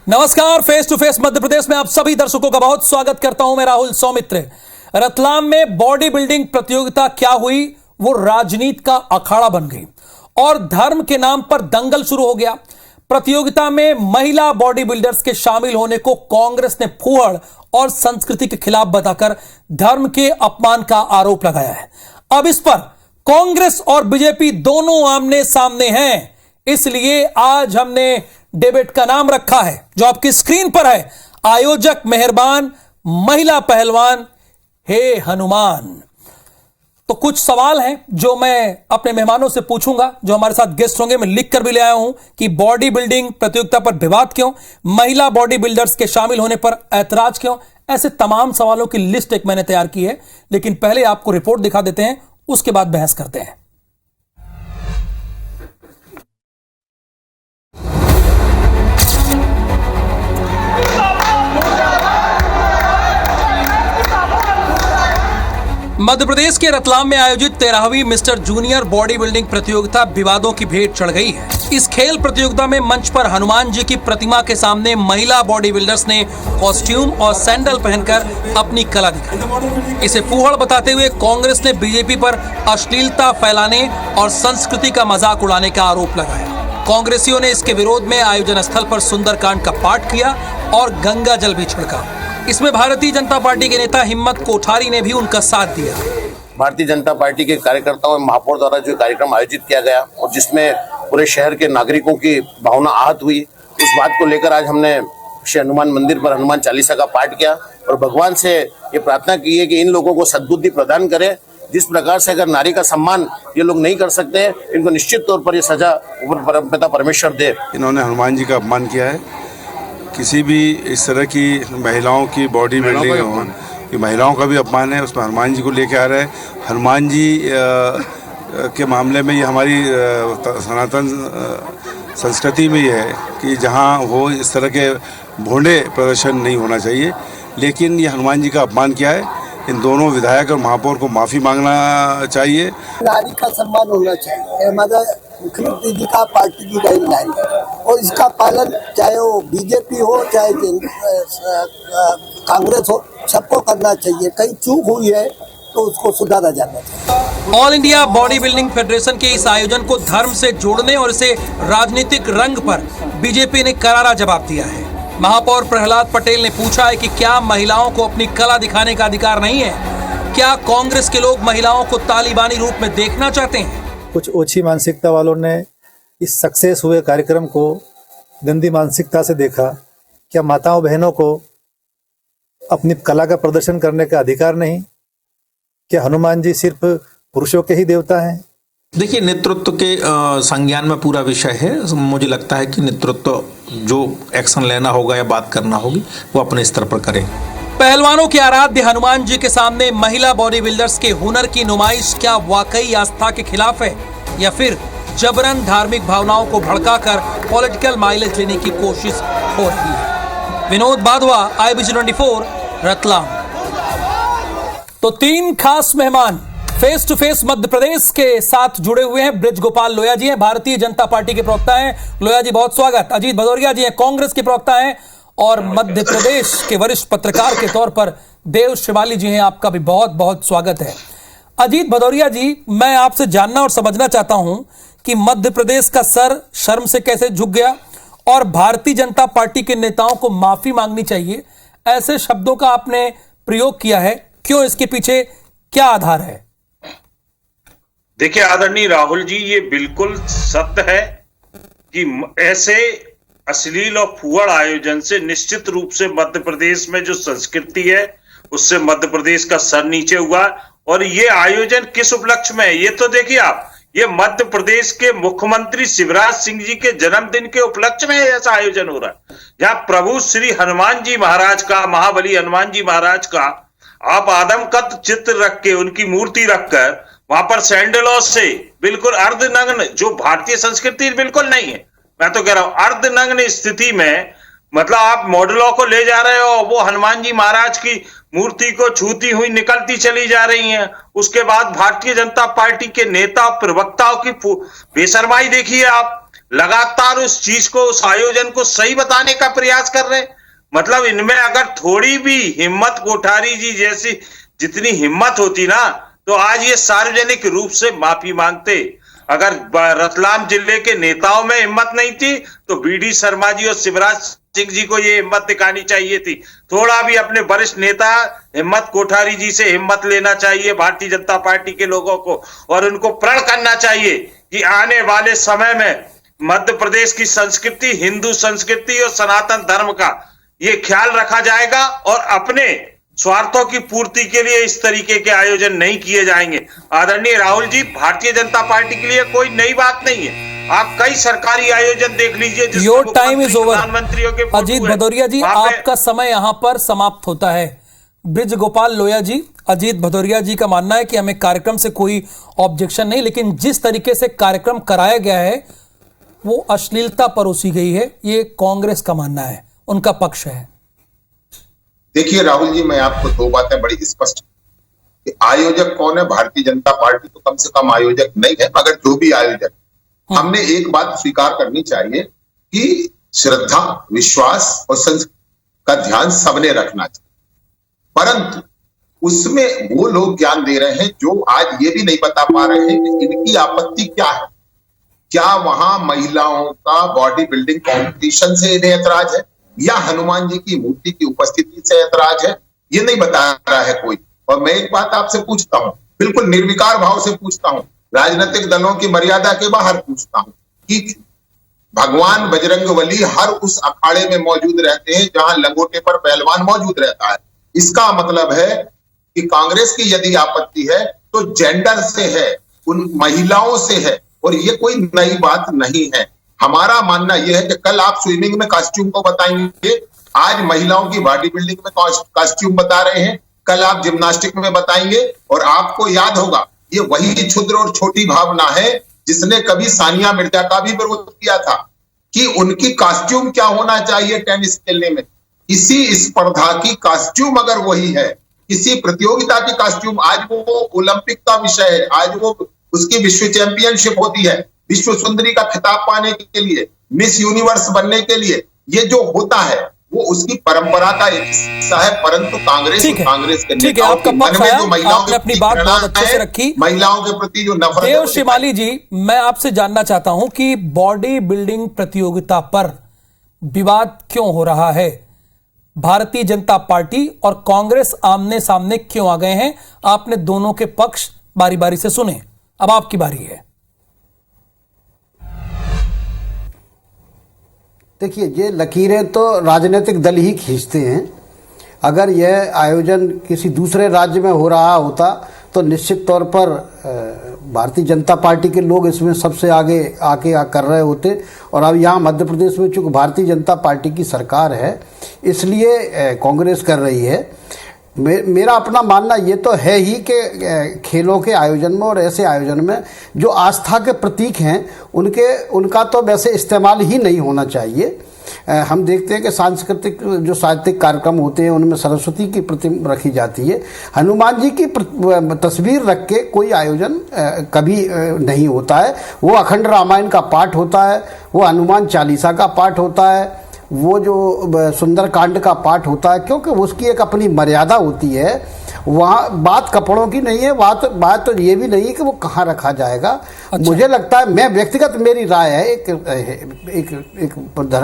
नमस्कार, face to face Madhya Pradesh में आप सभी दर्शकों का बहुत स्वागत करता हूं। मैं राहुल सौमित्र। रतलाम में बॉडी बिल्डिंग प्रतियोगिता क्या हुई, वो राजनीति का अखाड़ा बन गई और धर्म के नाम पर दंगल शुरू हो गया। प्रतियोगिता में महिला बॉडी बिल्डर्स के शामिल होने को कांग्रेस ने फूहड़ और संस्कृति के खिलाफ बताकर धर्म के अपमान का आरोप लगाया है। अब इस पर कांग्रेस और बीजेपी दोनों आमने सामने हैं, इसलिए आज हमने डिबेट का नाम रखा है जो आपकी स्क्रीन पर है, आयोजक मेहरबान, महिला पहलवान, हे हनुमान। तो कुछ सवाल हैं जो मैं अपने मेहमानों से पूछूंगा जो हमारे साथ गेस्ट होंगे। मैं लिख कर भी ले आया हूं कि बॉडी बिल्डिंग प्रतियोगिता पर विवाद क्यों, महिला बॉडी बिल्डर्स के शामिल होने पर ऐतराज क्यों, ऐसे तमाम सवालों की लिस्ट एक मैंने तैयार की है। लेकिन पहले आपको रिपोर्ट दिखा देते हैं, उसके बाद बहस करते हैं। मध्य प्रदेश के रतलाम में आयोजित 13वीं मिस्टर जूनियर बॉडी बिल्डिंग प्रतियोगिता विवादों की भेंट चढ़ गई है। इस खेल प्रतियोगिता में मंच पर हनुमान जी की प्रतिमा के सामने महिला बॉडी बिल्डर्स ने कॉस्ट्यूम और सैंडल पहनकर अपनी कला दिखाई। इसे फूहड़ बताते हुए कांग्रेस ने बीजेपी पर अश्लीलता फैलाने और संस्कृति का मजाक उड़ाने का आरोप लगाया। कांग्रेसियों ने इसके विरोध में आयोजन स्थल पर सुंदरकांड का पाठ किया और गंगा जल भी छिड़का। इसमें भारतीय जनता पार्टी के नेता हिम्मत कोठारी ने भी उनका साथ दिया। भारतीय जनता पार्टी के कार्यकर्ताओं और महापौर द्वारा जो कार्यक्रम आयोजित किया गया और जिसमें पूरे शहर के नागरिकों की भावना आहत हुई, उस बात को लेकर आज हमने श्री हनुमान मंदिर पर हनुमान चालीसा का पाठ किया और भगवान से ये प्रार्थना की है कि इन लोगों को सद्बुद्धि प्रदान करे। जिस प्रकार से अगर नारी का सम्मान ये लोग नहीं कर सकते, इनको निश्चित तौर पर ये सजा परमपिता परमेश्वर दे। इन्होंने हनुमान जी का अपमान किया है। किसी भी इस तरह की महिलाओं की बॉडी बिल्डिंग हो, ये महिलाओं का भी अपमान है, उसमें हनुमान जी को लेके आ रहे हैं। हनुमान जी के मामले में ये हमारी सनातन संस्कृति में ये है कि जहाँ वो इस तरह के भोंडे प्रदर्शन नहीं होना चाहिए, लेकिन ये हनुमान जी का अपमान किया है। इन दोनों विधायक और महापौर को माफ़ी मांगना चाहिए। नारी का सम्मान होना चाहिए, हमारा मुख्यमंत्री जी का पार्टी की गाइडलाइन है और इसका पालन चाहे वो बीजेपी हो चाहे कांग्रेस हो, सबको करना चाहिए। कहीं चूक हुई है तो उसको सुधारा जाना चाहिए। All India body building federation के इस आयोजन को धर्म से जोड़ने और इसे राजनीतिक रंग पर बीजेपी ने करारा जवाब दिया है। महापौर प्रहलाद पटेल ने पूछा है कि क्या महिलाओं को अपनी कला दिखाने का अधिकार नहीं है? क्या कांग्रेस के लोग महिलाओं को तालिबानी रूप में देखना चाहते हैं? कुछ ओछी मानसिकता वालों ने इस सक्सेस हुए कार्यक्रम को गंदी मानसिकता से देखा। क्या माताओं बहनों को अपनी कला का प्रदर्शन करने का अधिकार नहीं? क्या हनुमान जी सिर्फ पुरुषों के ही देवता हैं? देखिए, नेतृत्व के संज्ञान में पूरा विषय है। मुझे लगता है कि नेतृत्व जो एक्शन लेना होगा या बात करना होगी वो अपने स्तर पर करें। पहलवानों के आराध्य हनुमान जी के सामने महिला बॉडी बिल्डर्स के हुनर की नुमाइश क्या वाकई आस्था के खिलाफ है या फिर जबरन धार्मिक भावनाओं को भड़काकर पॉलिटिकल माइलेज लेने की कोशिश हो रही है? विनोद बाधवा, IBC 24, रतलाम। तो तीन खास मेहमान फेस टू फेस मध्य प्रदेश के साथ जुड़े हुए हैं। ब्रिज गोपाल लोया जी हैं, भारतीय जनता पार्टी के प्रवक्ता हैं। लोया जी बहुत स्वागत। अजीत भदौरिया जी हैं, कांग्रेस के प्रवक्ता हैं और मध्य प्रदेश के वरिष्ठ पत्रकार के तौर पर देव शिवाली जी हैं, आपका भी बहुत बहुत स्वागत है। अजीत भदौरिया जी, मैं आपसे जानना और समझना चाहता हूं कि मध्य प्रदेश का सर शर्म से कैसे झुक गया और भारतीय जनता पार्टी के नेताओं को माफी मांगनी चाहिए, ऐसे शब्दों का आपने प्रयोग किया है, क्यों? इसके पीछे क्या आधार है? देखिए आदरणीय राहुल जी, ये बिल्कुल सत्य है कि ऐसे अश्लील और फूहड़ आयोजन से निश्चित रूप से मध्य प्रदेश में जो संस्कृति है उससे मध्य प्रदेश का सर नीचे हुआ। और ये आयोजन किस उपलक्ष्य में है? ये तो देखिए आप, ये मध्य प्रदेश के मुख्यमंत्री शिवराज सिंह जी के जन्मदिन के उपलक्ष्य में ऐसा आयोजन हो रहा है, जहां प्रभु श्री हनुमान जी महाराज का, महाबली हनुमान जी महाराज का आप आदमकद चित्र रख के, उनकी मूर्ति रखकर वहां पर सैंडलों से बिल्कुल अर्धनग्न, जो भारतीय संस्कृति बिल्कुल नहीं है, मैं तो कह रहा हूं अर्धनग्न स्थिति में, मतलब आप मॉडलों को ले जा रहे हो, वो हनुमान जी महाराज की मूर्ति को छूती हुई निकलती चली जा रही हैं। उसके बाद भारतीय जनता पार्टी के नेता प्रवक्ताओं की बेशर्माई देखिए आप। लगातार उस चीज को, उस आयोजन को सही बताने का प्रयास कर रहे हैं। मतलब इनमें अगर थोड़ी भी हिम्मत, कोठारी जी जैसी जितनी हिम्मत होती ना, तो आज ये सार्वजनिक रूप से माफी मांगते। अगर रतलाम जिले के नेताओं में हिम्मत नहीं थी तो बीडी शर्मा जी और शिवराज सिंह जी को ये हिम्मत दिखानी चाहिए थी। थोड़ा भी अपने वरिष्ठ नेता हिम्मत कोठारी जी से हिम्मत लेना चाहिए भारतीय जनता पार्टी के लोगों को, और उनको प्रण करना चाहिए कि आने वाले समय में मध्य प्रदेश की संस्कृति, हिंदू संस्कृति और सनातन धर्म का ये ख्याल रखा जाएगा और अपने स्वार्थों की पूर्ति के लिए इस तरीके के आयोजन नहीं किए जाएंगे। आदरणीय राहुल जी, भारतीय जनता पार्टी के लिए कोई नई बात नहीं है। आप कई सरकारी आयोजन देख लीजिए। Your time is over. प्रधानमंत्रियों के अजीत भदौरिया जी, आपका समय यहां पर समाप्त होता है। ब्रिज गोपाल लोया जी, अजीत भदौरिया जी का मानना है कि हमें कार्यक्रम से कोई ऑब्जेक्शन नहीं, लेकिन जिस तरीके से कार्यक्रम कराया गया है वो अश्लीलता परोसी गई है, ये कांग्रेस का मानना है, उनका पक्ष है। देखिए राहुल जी, मैं आपको दो बातें बड़ी स्पष्ट कि आयोजक कौन है। भारतीय जनता पार्टी तो कम से कम आयोजक नहीं है, मगर जो भी आयोजक, हमने एक बात स्वीकार करनी चाहिए कि श्रद्धा, विश्वास और संस्कृति का ध्यान सबने रखना चाहिए, परंतु उसमें वो लोग ज्ञान दे रहे हैं जो आज ये भी नहीं बता पा रहे हैं कि इनकी आपत्ति क्या है। क्या वहां महिलाओं का बॉडी बिल्डिंग कॉम्पिटिशन से इन्हें ऐतराज है या हनुमान जी की मूर्ति की उपस्थिति से ऐतराज है, ये नहीं बता रहा है कोई। और मैं एक बात आपसे पूछता हूं, बिल्कुल निर्विकार भाव से पूछता हूं, राजनीतिक दलों की मर्यादा के बाहर पूछता हूं कि भगवान बजरंगबली हर उस अखाड़े में मौजूद रहते हैं जहां लंगोटे पर पहलवान मौजूद रहता है। इसका मतलब है कि कांग्रेस की यदि आपत्ति है तो जेंडर से है, उन महिलाओं से है, और ये कोई नई बात नहीं है। हमारा मानना यह है कि कल आप स्विमिंग में कॉस्ट्यूम को बताएंगे, आज महिलाओं की बॉडी बिल्डिंग में कॉस्ट्यूम बता रहे हैं, कल आप जिम्नास्टिक में बताएंगे। और आपको याद होगा, ये वही क्षुद्र और छोटी भावना है जिसने कभी सानिया मिर्जा का भी विरोध किया था कि उनकी कॉस्ट्यूम क्या होना चाहिए टेनिस खेलने में। किसी स्पर्धा की कॉस्ट्यूम अगर वही है, किसी प्रतियोगिता की कॉस्ट्यूम, आज वो ओलंपिक का विषय है, आज वो उसकी विश्व चैंपियनशिप होती है, विश्व सुंदरी का खिताब पाने के लिए, मिस यूनिवर्स बनने के लिए, ये जो होता है वो उसकी परंपरा का एक हिस्सा है। परंतु कांग्रेस के नेताओं के मन में जो महिलाओं की अपनी बात बहुत अच्छे से रखी, महिलाओं के प्रति जो नफरत है। देव शिमाली जी, मैं आपसे जानना चाहता हूं कि बॉडी बिल्डिंग प्रतियोगिता पर विवाद क्यों हो रहा है? भारतीय जनता पार्टी और कांग्रेस आमने सामने क्यों आ गए हैं? आपने दोनों के पक्ष बारी बारी से सुने, अब आपकी बारी है। देखिए, ये लकीरें तो राजनीतिक दल ही खींचते हैं। अगर यह आयोजन किसी दूसरे राज्य में हो रहा होता तो निश्चित तौर पर भारतीय जनता पार्टी के लोग इसमें सबसे आगे आके कर रहे होते। और अब यहाँ मध्य प्रदेश में चूँकि भारतीय जनता पार्टी की सरकार है, इसलिए कांग्रेस कर रही है। मेरा अपना मानना ये तो है ही कि खेलों के आयोजन में और ऐसे आयोजन में जो आस्था के प्रतीक हैं उनका तो वैसे इस्तेमाल ही नहीं होना चाहिए। हम देखते हैं कि सांस्कृतिक जो साहित्यिक कार्यक्रम होते हैं उनमें सरस्वती की प्रतिमा रखी जाती है, हनुमान जी की तस्वीर रख के कोई आयोजन कभी नहीं होता है। वो अखंड रामायण का पाठ होता है, वो हनुमान चालीसा का पाठ होता है, वो जो सुंदर कांड का पाठ होता है, क्योंकि उसकी एक अपनी मर्यादा होती है। वहाँ बात कपड़ों की नहीं है, बात तो ये भी नहीं है कि वो कहाँ रखा जाएगा। अच्छा। मुझे लगता है, मैं व्यक्तिगत मेरी राय है, एक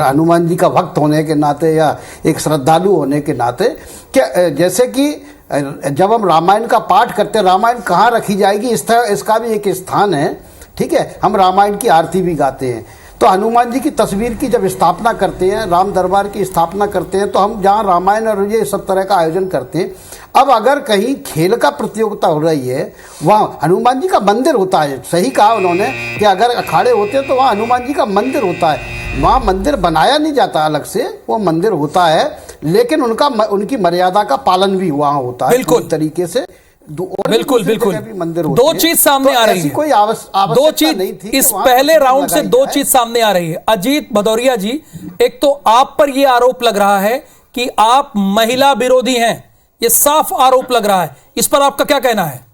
हनुमान जी का भक्त होने के नाते या एक श्रद्धालु होने के नाते, कि जैसे कि जब हम रामायण का पाठ करते हैं, रामायण कहाँ रखी जाएगी इसका भी एक स्थान है, ठीक है। हम रामायण की आरती भी गाते हैं, तो हनुमान जी की तस्वीर की जब स्थापना करते हैं, राम दरबार की स्थापना करते हैं, तो हम जहाँ रामायण और ये सब तरह का आयोजन करते हैं। अब अगर कहीं खेल का प्रतियोगिता हो रही है, वहाँ हनुमान जी का मंदिर होता है। सही कहा उन्होंने कि अगर अखाड़े होते हैं तो वहाँ हनुमान जी का मंदिर होता है। वहाँ मंदिर बनाया नहीं जाता अलग से, वो मंदिर होता है, लेकिन उनकी मर्यादा का पालन भी वहाँ होता है बिल्कुल तरीके से। बिल्कुल दो चीज सामने आ रही है, कोई दो चीज इस पहले राउंड से दो चीज सामने आ रही है। अजीत भदौरिया जी, एक तो आप पर यह आरोप लग रहा है कि आप महिला विरोधी हैं, यह साफ आरोप लग रहा है, इस पर आपका क्या कहना है?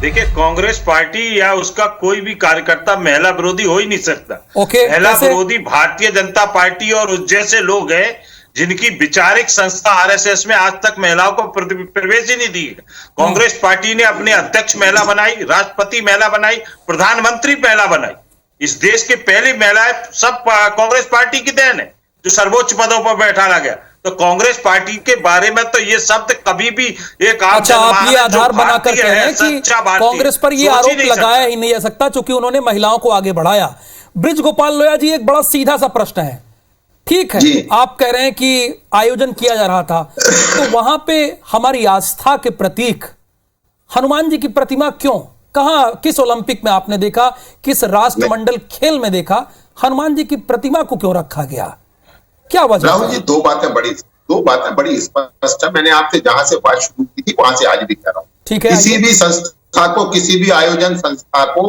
देखिए, कांग्रेस पार्टी या उसका कोई भी कार्यकर्ता महिला विरोधी हो ही नहीं सकता। महिला विरोधी भारतीय जनता पार्टी और उस जैसे लोग हैं जिनकी विचारिक संस्था आरएसएस में आज तक महिलाओं को प्रवेश ही नहीं दी। कांग्रेस पार्टी ने अपने अध्यक्ष महिला बनाई, राष्ट्रपति महिला बनाई, प्रधानमंत्री महिला बनाई। इस देश के पहली महिलाएं सब कांग्रेस पार्टी की देन है, जो सर्वोच्च पदों पर बैठा गया। तो कांग्रेस पार्टी के बारे में तो ये शब्द कभी भी एक अच्छा, आप ये आधार बनाकर कह रहे हैं कि कांग्रेस पर ये आरोप लगाया ही नहीं जा सकता क्योंकि उन्होंने महिलाओं को आगे बढ़ाया। बृज गोपाल लोया जी, एक बड़ा सीधा सा प्रश्न है। ठीक है, आप कह रहे हैं कि आयोजन किया जा रहा था, तो वहां पे हमारी आस्था के प्रतीक हनुमान जी की प्रतिमा क्यों, कहां, किस ओलंपिक में आपने देखा, किस राष्ट्रमंडल खेल में देखा हनुमान जी की प्रतिमा को क्यों रखा गया, क्या वजह? राहुल जी, दो बातें बड़ी स्पष्ट है। मैंने आपसे जहां से बात शुरू की थी वहां से आज भी कह रहा हूं। ठीक है, किसी भी संस्था को, किसी भी आयोजन संस्था को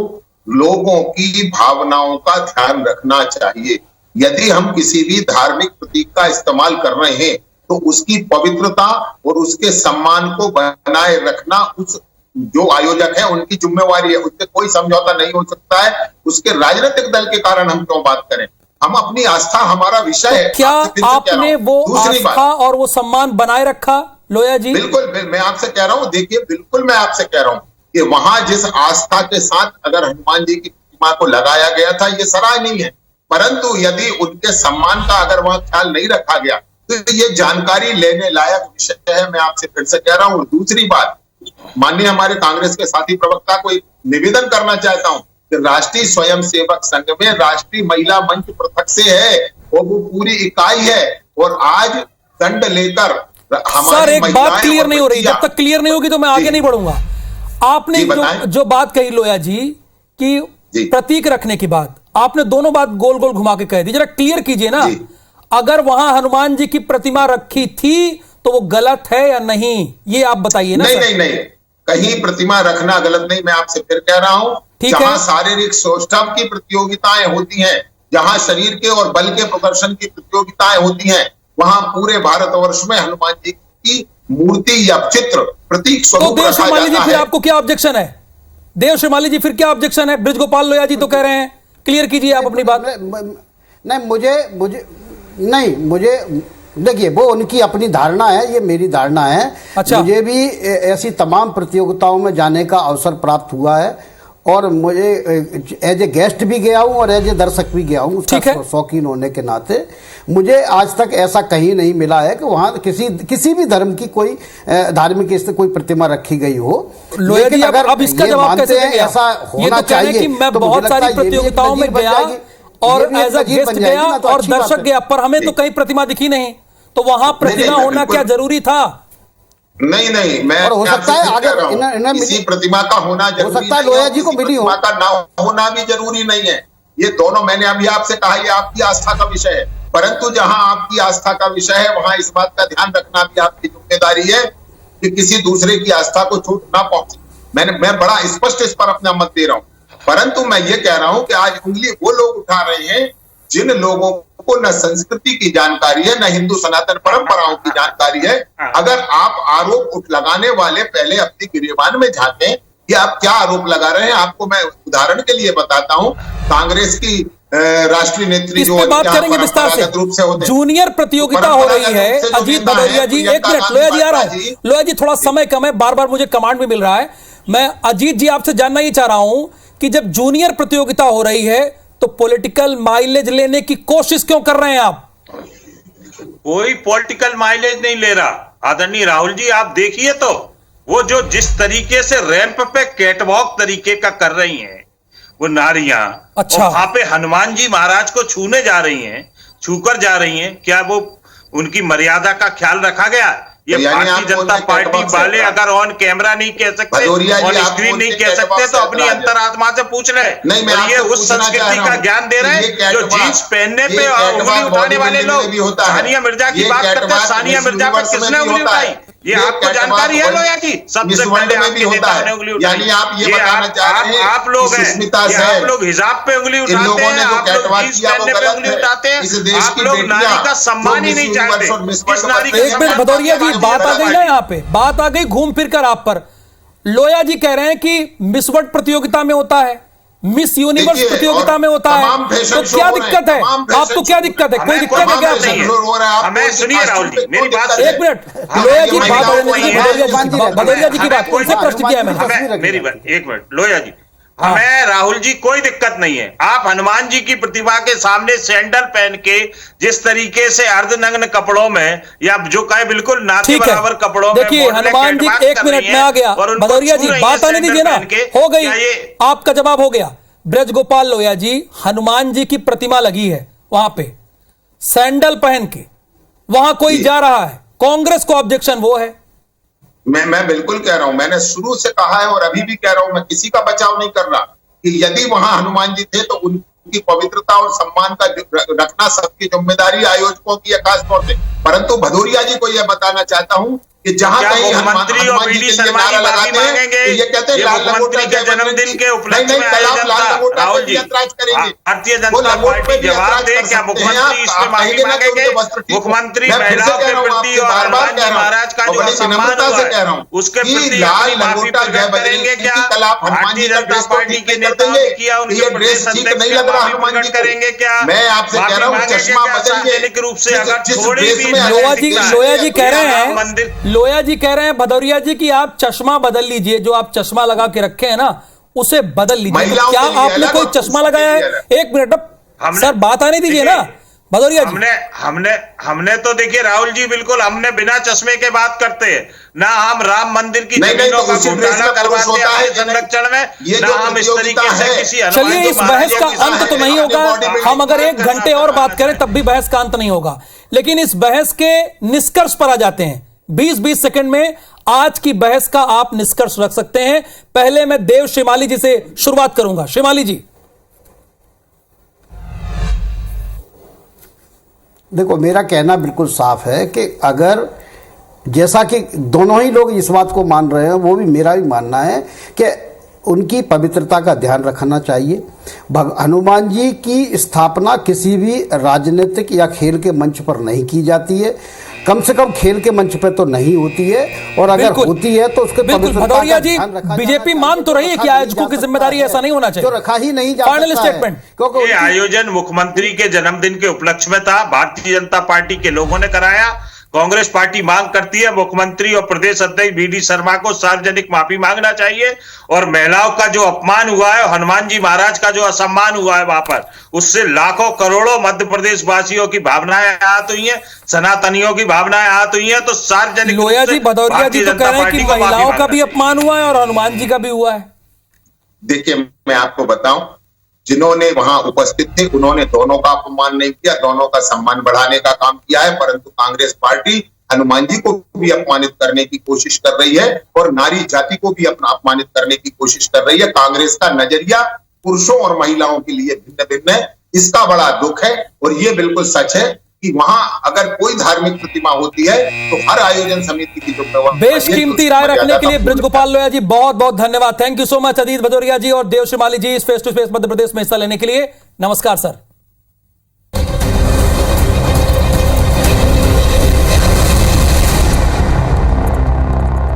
लोगों की भावनाओं का ध्यान रखना चाहिए। यदि हम किसी भी धार्मिक प्रतीक का इस्तेमाल कर रहे हैं तो उसकी पवित्रता और उसके सम्मान को बनाए रखना उस जो आयोजक है उनकी जिम्मेवारी है। उससे कोई समझौता नहीं हो सकता है। उसके राजनीतिक दल के कारण हम क्यों बात करें? हम अपनी आस्था, हमारा विषय है। क्या आपने वो आस्था और वो सम्मान बनाए रखा लोया जी? बिल्कुल, मैं आपसे कह रहा हूं, देखिए बिल्कुल मैं आपसे कह रहा हूं कि वहां जिस आस्था के साथ अगर हनुमान जी की प्रतिमा को लगाया गया था ये सराहनीय है, परंतु यदि उनके सम्मान का अगर वहां ख्याल नहीं रखा गया तो ये जानकारी लेने लायक विषय है। मैं आपसे फिर से कह रहा हूं। दूसरी बात, माननीय हमारे कांग्रेस के साथी प्रवक्ता को एक निवेदन करना चाहता हूं कि राष्ट्रीय स्वयंसेवक संघ में राष्ट्रीय महिला मंच पृथक से है और वो पूरी इकाई है और आज दंड लेकर सर, एक बात क्लियर नहीं हो रही। जब तक क्लियर नहीं होगी तो मैं आगे नहीं बढ़ूंगा। आपने जो बात कही लोया जी कि प्रतीक रखने की बात, आपने दोनों बात गोल गोल घुमा के कह दी, जरा क्लियर कीजिए ना। अगर वहां हनुमान जी की प्रतिमा रखी थी तो वो गलत है या नहीं, ये आप बताइए ना। नहीं, कहीं प्रतिमा रखना गलत नहीं। मैं आपसे फिर कह रहा हूं, जहां शारीरिक सौष्ठव की प्रतियोगिताएं होती हैं, जहां शरीर के और बल के प्रदर्शन की प्रतियोगिताएं होती हैं, वहां पूरे भारतवर्ष में हनुमान जी की मूर्ति या चित्र प्रतीक स्वरूप रखा जाता है। फिर आपको क्या ऑब्जेक्शन है? देव श्रीमाली जी, फिर क्या ऑब्जेक्शन है? बृज गोपाल लोया जी तो कह रहे हैं, क्लियर कीजिए आप अपनी बात। मुझे देखिए, वो उनकी अपनी धारणा है, ये मेरी धारणा है। अच्छा। मुझे भी ऐसी तमाम प्रतियोगिताओं में जाने का अवसर प्राप्त हुआ है और मुझे एज ए गेस्ट भी गया हूं और एज ए दर्शक भी गया हूं। उसका शौकीन होने के नाते मुझे आज तक ऐसा कहीं नहीं मिला है कि वहां किसी भी धर्म की कोई धार्मिक स्थिति कोई प्रतिमा रखी गई हो। लेकिन अगर अब इसका जवाब कैसे देंगे? ऐसा होना चाहिए कि मैं बहुत सारी प्रतियोगिताओं में गया और एज अ गेस्ट गया और दर्शक गया, पर हमें तो कहीं प्रतिमा दिखी नहीं, तो वहां प्रतिमा होना क्या जरूरी था? नहीं, मैं और हो सकता है आगे किसी प्रतिमा का होना जरूरी, हो सकता है लोया जी को मिली हो, का ना होना भी जरूरी नहीं है। ये दोनों, मैंने अभी आपसे कहा, ये आपकी आस्था का विषय है, परंतु जहां आपकी आस्था का विषय है वहां इस बात का ध्यान रखना भी आपकी जिम्मेदारी है कि किसी दूसरे की आस्था को छूट ना पहुंचे। मैं बड़ा स्पष्ट इस पर अपना मत दे रहा हूं, परंतु मैं ये कह रहा हूं कि आज उंगली वो लोग उठा रहे हैं जिन लोगों को न संस्कृति की जानकारी है, न हिंदू सनातन परंपराओं की जानकारी है। अगर आप आरोप लगाने वाले पहले अपनी गिरेबान में झांकें कि आप क्या आरोप लगा रहे हैं। आपको मैं उदाहरण के लिए बताता हूं, कांग्रेस की राष्ट्रीय नेत्री जो बात करेंगे विस्तार से, जूनियर प्रतियोगिता हो रही है। अजीत भदौरिया जी, एक मिनट, लोया जी आ रहा हूं। लोया जी, थोड़ा समय कम है, बार बार मुझे कमांड भी मिल रहा है। मैं अजीत जी आपसे जानना ही चाह रहा हूं कि जब जूनियर प्रतियोगिता हो रही है तो पॉलिटिकल माइलेज लेने की कोशिश क्यों कर रहे हैं आप? कोई पॉलिटिकल माइलेज नहीं ले रहा आदरणीय राहुल जी। आप देखिए तो वो जो जिस तरीके से रैंप पे कैटवॉक तरीके का कर रही हैं वो नारियां, अच्छा, वहां पे हनुमान जी महाराज को छूने जा रही हैं, छूकर जा रही हैं, क्या वो उनकी मर्यादा का ख्याल रखा गया? ये भारतीय जनता पार्टी वाले अगर ऑन कैमरा नहीं कह सकते, ऑन स्क्रीन नहीं कह सकते, तो अपनी अंतरात्मा से पूछ रहे। और ये उस संस्कृति का ज्ञान दे रहे हैं जो जींस पहनने पे उंगली उठाने वाले लोग। सानिया मिर्जा की बात करते हैं, सानिया मिर्जा पर किसने उंगली उठाई? ये आपको जानकारी है लोया जी? सबसे पहले आपके नेता ने उंगली उठाई। आप लोग हैं, आप लोग हिजाब पे उंगली उठाते हैं, आप लोग जींस पहनने पे उंगली उठाते हैं, आप लोग नारी का सम्मान ही नहीं जानते। एक मिनट भदौरिया जी, बात आ गई ना, यहाँ पे बात आ गई घूम फिर कर आप पर। लोया जी कह रहे हैं कि मिस वर्ल्ड प्रतियोगिता में होता है, मिस यूनिवर्स देखिए, प्रतियोगिता में होता है, तमाम फैशन तो शो क्या हो रहे हैं, दिक्कत है? तमाम फैशन आपको क्या शो। दिक्कत है? कोई हमें दिक्कत है क्या कोई आपको? नहीं है। हो रहा है, हमें आपको सुनिए राहुल जी, मेरी बात एक मिनट, लोया जी बात भदौरिया जी की बात, उनसे प्रश्न किया है मैंने। मेरी बात एक मिनट, लोया जी, हमें राहुल जी कोई दिक्कत नहीं है। आप हनुमान जी की प्रतिमा के सामने सैंडल पहन के जिस तरीके से अर्धनग्न कपड़ों में या जो कहे बिल्कुल ना के ठीक बराबर है, कपड़ों में देखिए मॉडलिंग हनुमान जी कैटवॉक एक कर मिनट रही में आ हैं गया। और उनको भदौरिया छू जी रही बात हैं आने दीजिए सैंडल ना, पहन के। हो गई, क्या ये आपका जवाब हो गया। ब्रज गोपाल लोया जी, हनुमान जी की प्रतिमा लगी है वहां पे सैंडल पहन के, वहां कोई जा रहा है, कांग्रेस को ऑब्जेक्शन वो है। मैं बिल्कुल कह रहा हूं, मैंने शुरू से कहा है और अभी भी कह रहा हूं, मैं किसी का बचाव नहीं कर रहा कि यदि वहां हनुमान जी थे तो उनकी पवित्रता और सम्मान का रखना सबकी जिम्मेदारी आयोजकों की है खास तौर से। परंतु भदौरिया जी को यह बताना चाहता हूं कि जहां क्या कहीं मुख्यमंत्री और वी डी शर्मा की माफी मांगेंगे? ये कहते हैं ये लाल मुख्यमंत्री के जन्मदिन के उपलक्ष्य में आयोजन था। राहुल जी, भारतीय जनता पार्टी जवाब दे, क्या मुख्यमंत्री इसमें माफी मांगेंगे? मुख्यमंत्री महिलाओं के प्रति और हनुमान जी महाराज का जो असम्मान हुआ है उसके प्रति अपनी माफी प्रकट करेंगे क्या? भारतीय जनता पार्टी के नेताओं ने किया, उनके प्रदेश अध्यक्ष की माफी प्रकट करेंगे क्या? मैं आपसे कह रहा हूं, चश्मा बदलिए। सार्वजनिक रूप से अगर जिस थोड़ी देश भी में लोया जी कह रहे हैं, मंदिर लोया जी कह रहे हैं भदौरिया जी की आप चश्मा बदल लीजिए, जो आप चश्मा लगा के रखे हैं ना उसे बदल लीजिए। तो महिलाओं क्या के लिए आपने अलग कोई और चश्मा पुरुषों लगाया के है? लिए एक मिनट सर, बात आने दीजिए ना भदौरिया जी। हमने तो देखिए राहुल जी, बिल्कुल हमने बिना चश्मे के बात करते हैं ना। हम राम मंदिर की जमीनों का घोटाला करवाते हैं अपने संरक्षण में, ना हम इस तरीके से किसी चलिए, इस बहस का अंत तो नहीं होगा। हम अगर 1 घंटे और बात करें तब भी बहस का अंत नहीं होगा, लेकिन इस बहस के निष्कर्ष पर आ जाते हैं। 20-20 सेकंड में आज की बहस का आप निष्कर्ष रख सकते हैं। पहले मैं देव श्रीमाली जी से शुरुआत करूंगा। श्रीमाली जी, देखो, मेरा कहना बिल्कुल साफ है कि अगर जैसा कि दोनों ही लोग इस बात को मान रहे हैं, वो भी मेरा भी मानना है कि उनकी पवित्रता का ध्यान रखना चाहिए। हनुमान जी की स्थापना किसी भी राजनीतिक या खेल के मंच पर नहीं की जाती है, कम से कम खेल के मंच पे तो नहीं होती है, और अगर होती है तो उसके भदौरिया जी, बीजेपी मान तो रही है कि आयोजकों की जिम्मेदारी ऐसा नहीं होना चाहिए, जो रखा ही नहीं जा फाइनल स्टेटमेंट। क्योंकि ये आयोजन मुख्यमंत्री के जन्मदिन के उपलक्ष्य में था, भारतीय जनता पार्टी के लोगों ने कराया। कांग्रेस पार्टी मांग करती है मुख्यमंत्री और प्रदेश अध्यक्ष वी डी शर्मा को सार्वजनिक माफी मांगना चाहिए, और महिलाओं का जो अपमान हुआ है, हनुमान जी महाराज का जो असम्मान हुआ है वहां पर, उससे लाखों करोड़ों मध्य प्रदेश वासियों की भावनाएं आहत हुई हैं, सनातनियों की भावनाएं आहत हुई हैं। तो सार्वजनिक लोया जी, भदौरिया जी तो कह रहे हैं कि महिलाओं का भी अपमान हुआ है और हनुमान जी का भी हुआ है। देखिए, मैं आपको बताऊं, जिन्होंने वहां उपस्थित थे उन्होंने दोनों का अपमान नहीं किया, दोनों का सम्मान बढ़ाने का काम किया है। परंतु कांग्रेस पार्टी हनुमान जी को भी अपमानित करने की कोशिश कर रही है और नारी जाति को भी अपना अपमानित करने की कोशिश कर रही है। कांग्रेस का नजरिया पुरुषों और महिलाओं के लिए भिन्न भिन्न है, इसका बड़ा दुख है। और ये बिल्कुल सच है कि वहां अगर कोई धार्मिक प्रतिमा होती है तो हर आयोजन समिति की जो बेशकीमती राय रखने के लिए ब्रज गोपाल लोया जी बहुत बहुत धन्यवाद। Thank you so much. Ajit Bhadauria ji और देव श्रीमाली जी, इस face to face Madhya Pradesh में हिस्सा लेने के लिए। नमस्कार सर।